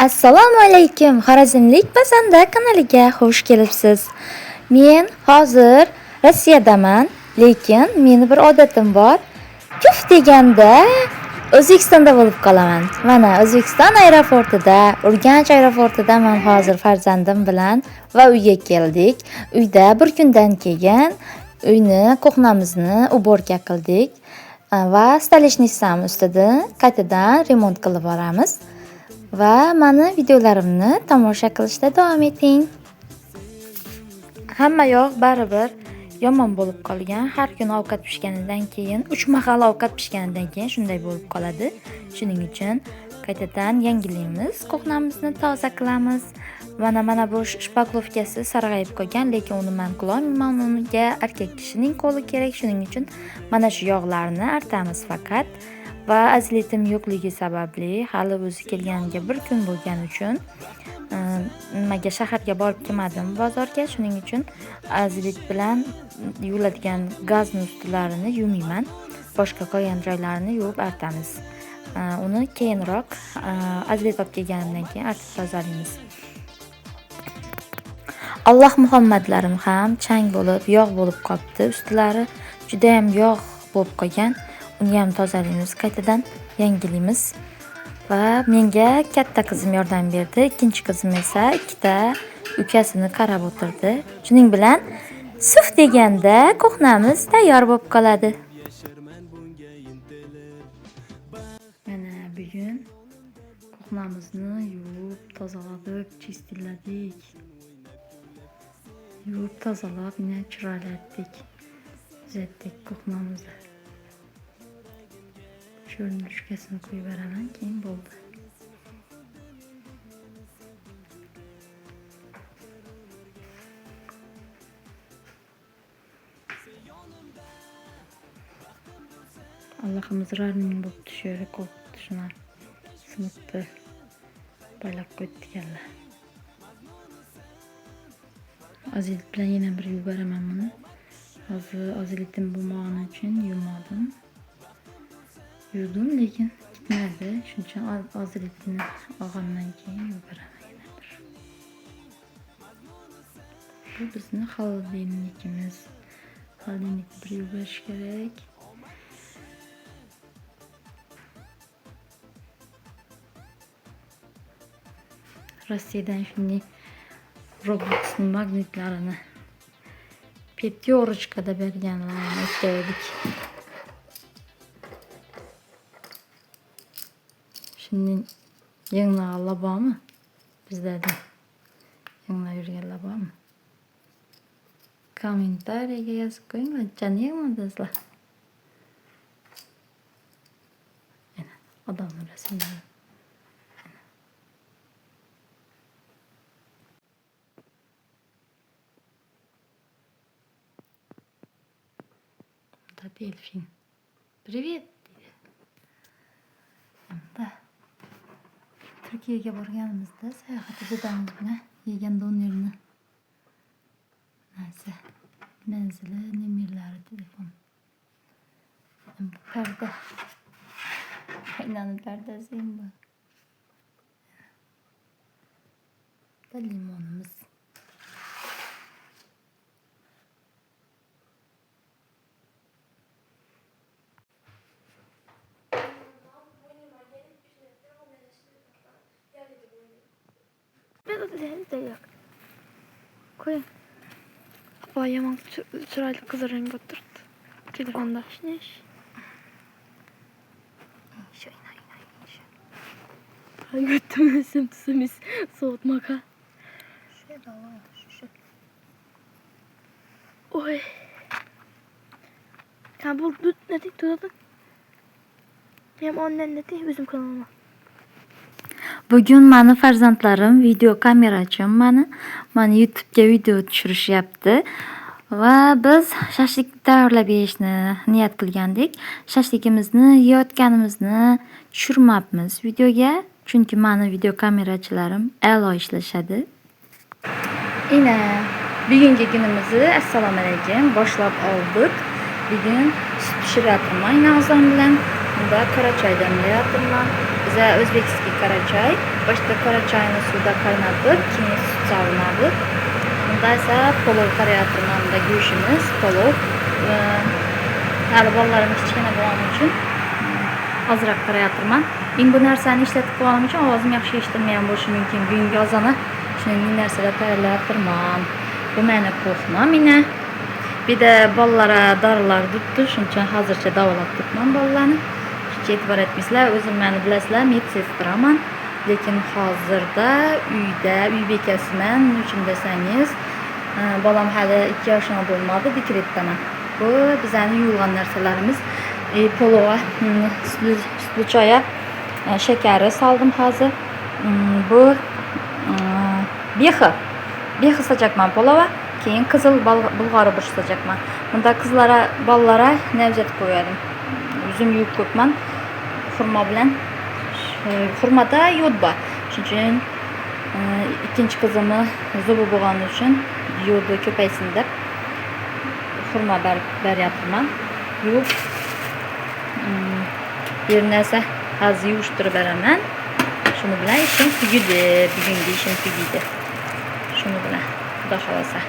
Assalomu alaykum. Xorazmlik pazanda kanaliga xush kelibsiz. Men hozir Rossiyadaman, lekin meni bir odatim bor. Puf deganda O'zbekistonda bo'lib qolaman. Mana O'zbekiston aeroportida, Urganch aeroportida men hozir farzandim bilan va uyga keldik. Uyda bir kundan keyin uyni, kuxnamizni uborka qildik va stolishnisam ustida qaytadan remont qilib boramiz. Va meni videolarimni tomosha qilishda davom eting. Hamma yoq baribir yomon bo'lib qolgan. Har kuni ovqat pishganidan keyin, 3 mahal ovqat pishganidan keyin shunday bo'lib qoladi. Shuning uchun qaytadan yangilaymiz, kuxnamizni toza qilamiz. Mana bu shpaglovkasi sarg'ayib qolgan, lekin uni men qilolmayman. Unga erkak kishining qo'li kerak. Shuning uchun mana shu yog'larni artamiz faqat. Va azlitim yo'qligi sababli hali o'zi kelganiga bir kun bo'lgani uchun nimaga shaharga borib kelmadim bozorga. Shuning uchun azlit bilan yuviladigan gazni ustlarini yuvmayman. Boshqa qolgan joylarini yuvib artamiz. Uni keyinroq azlit olib kelganimdan keyin artib tozalaymiz. Alloh Muhammadlarim ham chang bo'lib, yog' bo'lib qolibdi. Ustlari juda ham yog' bo'lib qolgan. Uni ham tozalaymiz, qaytadan yangilaymiz. Va menga katta qizim yordam berdi. Ikkinchi qizim esa ikkita ukasini qarab o'tirdi. Shuning bilan suf deganda kuxnamiz tayyor bo'lib qoladi. Mana bugun kuxnamizni yuvib, tozaladik, chistilladik. Yuvib, tozalab, yana chiroylatdik. Tuzatdik kuxnamizni. Şöyle üçkesini koyup veraman, keyin bo'ldi. Allah'ımız rarmin bo'lib tushadi, qo'rqib shuna sinibdi. Baylab qo'ydik alla. Aziz bilan yana bir yuvib beraman buni. Hozir azilitim bo'lmagani uchun yuvmadim. Yuvdim, lekin gitmadi. Shuning uchun azilitini olgandan keyin yuvib beraman yana bir. Bu bizni xolodilnikimiz. Xolodilnikni bir yuvib berish kerak. Rossiyadan shunday Roblox'ning magnitlarini Pepyorочкada berganlarni aytdik. Şimdi yanına bormi? Bizda yanına yurganlar bormi? Kommentariyaga yozib qo'yinglar, chaniyapsizlar. Ana, odamlar rasmlari. Da delfin. Привет. Da Turkiyaga borganimizda sayohatda dadamiz bilan yegan donyorni narsa manzili nomerlari telefon parda aynanın pardasi ham bor. Da limonimiz. de yok. Koyun. Hava yaman sırayla kızarınca oturdu. Telefonda. Ne iş? Ay götürmezsem tüsemiz soğutmak ha. Şey de var, şu. Oy. Sen bu ne dik tutadın? Hem annen dedi bizim kanalıma. Bugun meni farzandlarim video kamerachim mani YouTube'ga video tushirishyapti va biz shashlik tayyorlab yeyishni niyat qilgandik. Shashligimizni yeyotganimizni tushirmabmiz videoga, chunki meni video kamerachilarim a'lo ishlashadi. Ina bugungi kunimizni assalomu alaykum boshlab oldik. Bugun sut pishiryapman o'zim bilan Bunda qora choy damlayapman. Biza o'zbekskiy qora choy. Boshqa qora choyni suvda qaynatib, keyin sut solinadi. Bunda esa polov qarayapman. Bunda go'shtimiz polov. Hali bolalarim kichkina bo'lgani uchun ozroq qarayapman. Men bu narsani ishlatib qo'yganim uchun ovozim yaxshi eshitilmagan bo'lishi mumkin. Bugungi ozona shunday narsalar tayyorlayapman. Bu meni qo'rqma meni. Bir de bolalara dorilar tutdi, shuning uchun hozircha davolab turibman bolalarni. Hech e'tibor etmaysizlar, o'zim meni bilasizlar, medsestiraman. Lekin hozirda uy bekasiman, nima uchun desangiz, bolam hali 2 yoshida bo'lmadi, dekretdaman. Bu bizning yuvilgan narsalarimiz. Polova, sutli choya, shakari soldim hozir. Bu behi sochakman polova. Keyin qizil bulg'ori burch sochakman. Bunda qizlara, bolalara navzat qo'yadim. Uzum yuvib ko'pman. Xurmo bilan. Xurmada yod bor. Shuning uchun ikkinchi qizimni zubi bo'lgani uchun yodi ko'paysin deb xurmo beryapman. Yuvib bir narsa hozir yuvishtirib beraman. Shuni bilan ishim tugidi, bugungi ishim tugidi. Shuni bilan xudo xolasa.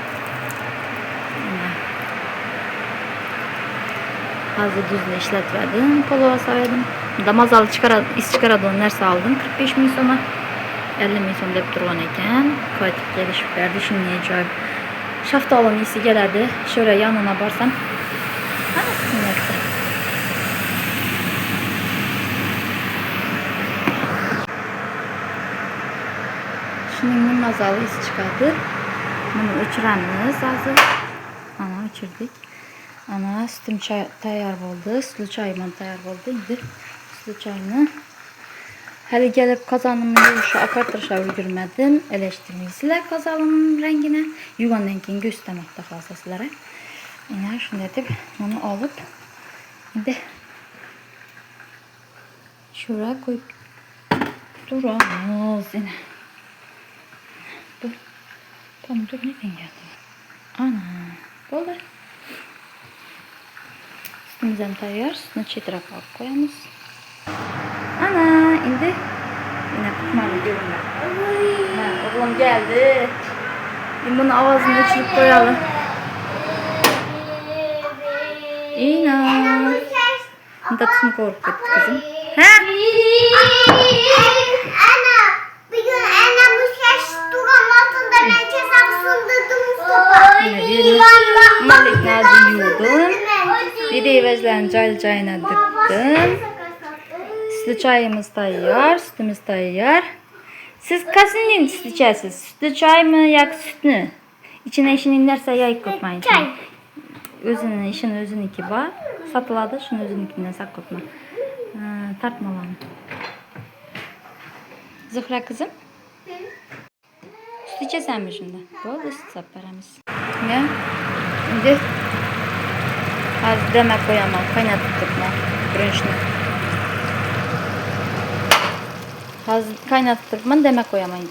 Hozir duzni ishlatmadim, polov soldim. Damazal is chiqaradigan narsa oldim, 45 ming so'm, 50 ming so'm deb turgan ekan. Qaytib kelishib berdi, shunday joy. Shaftolini isi keladi. Shora yonina borsam, hammasi narsa. Shuning mazali is chiqadi. Buni o'chiramiz hozir. Ana o'chirdik. Ana sütüm tayyor bo'ldi. Sutli choyim tayyor bo'ldi. Endi sutli choyni hali kelib qozonimni yuvishga oqartirishga ulgurmadim. Elashtirmaysizlar qozonim rangini. Yuvgandan keyin go'shtamoqda xohlasizlar. Mana shunday deb buni olib endi shura qo'yib turamiz. Bu pomidor neden geldi? Ana, bo'ldi. Sütümüzden tayyor, sütünü çetirip alıp koyamız. Ana, endi yine kutmalı görünler. Oğlum geldi. Şimdi bunu avazını açılıp koyalım. İna. Bunda tüm korkup gitti kızım. Ha? Ana, bugün annem bu ses duran altında ben hesap sındırdım Mustafa. Yine bir malik nazı yudum. Bir de evezlerini cayına dıktım. Sütlü çayımız tayyor, sütümüz tayyor. Siz kasının süt içersiniz? Sütlü çay mı, yak süt mü? İçine işini nerse yayık kopmayın. Çay. Özünün işin özününki var. Satıladı, şunu özününkinden sak kopma. Tartmalanın. Zıhra kızım. Süt içesen mi şimdi? Bol süt sap veremiz. Ya. Şimdi az demek koyamam. Kaynatıp tutma. Brönşünü. Az kaynatıp tutma demek koyamam ki.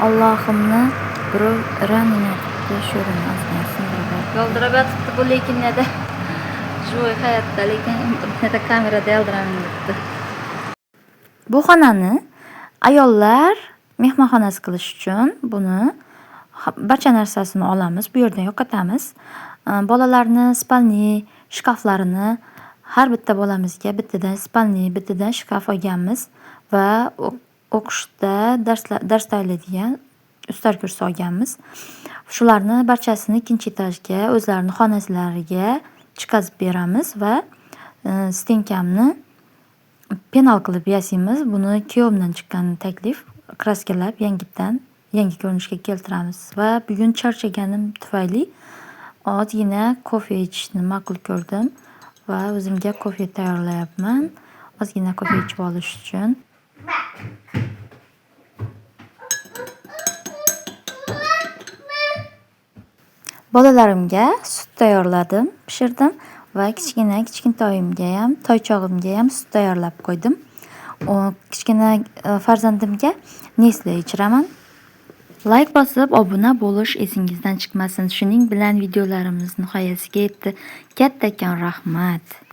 Allah'ımla bir ranine yaşıyorum aslında. Yoldıra tuttu bu lekin ne de şu hayatta lekin ne de kamerada yoldıramıyordu. Bu xonani ayollar mehmonxonasi qilish uchun buni barcha narsasini olamiz, bu yerdan yo'qotamiz. Bolalarni spalni shkaflarini har bitta bolamizga bittadan spalni, bittadan shkaf olganmiz va o'qishda darsda oladigan ustar kursi olganmiz. Shularni barchasini ikkinchi etajga, o'zlarining xonasilariga chiqazib beramiz va stenkamni penal qilib yasaymiz. Buni kuyovimdan chiqqan taklif, kraskalab yangi ko'rinishga keltiramiz va bugun charchaganim tufayli ozgina kofe ichishni ma'qul ko'rdim va o'zimga kofe tayyorlayapman. Ozgina kofe ichib olish uchun. Bolalarimga sut tayyorladim, pishirdim va kichkintoyimga ham, toychog'imga ham sut tayyorlab qo'ydim. kichkina farzandimga Nestle ichiraman. Like bosib, obuna bo'lish esingizdan chiqmasin. Shuning bilan videolarimiz nihoyasiga yetdi. Kattakon rahmat.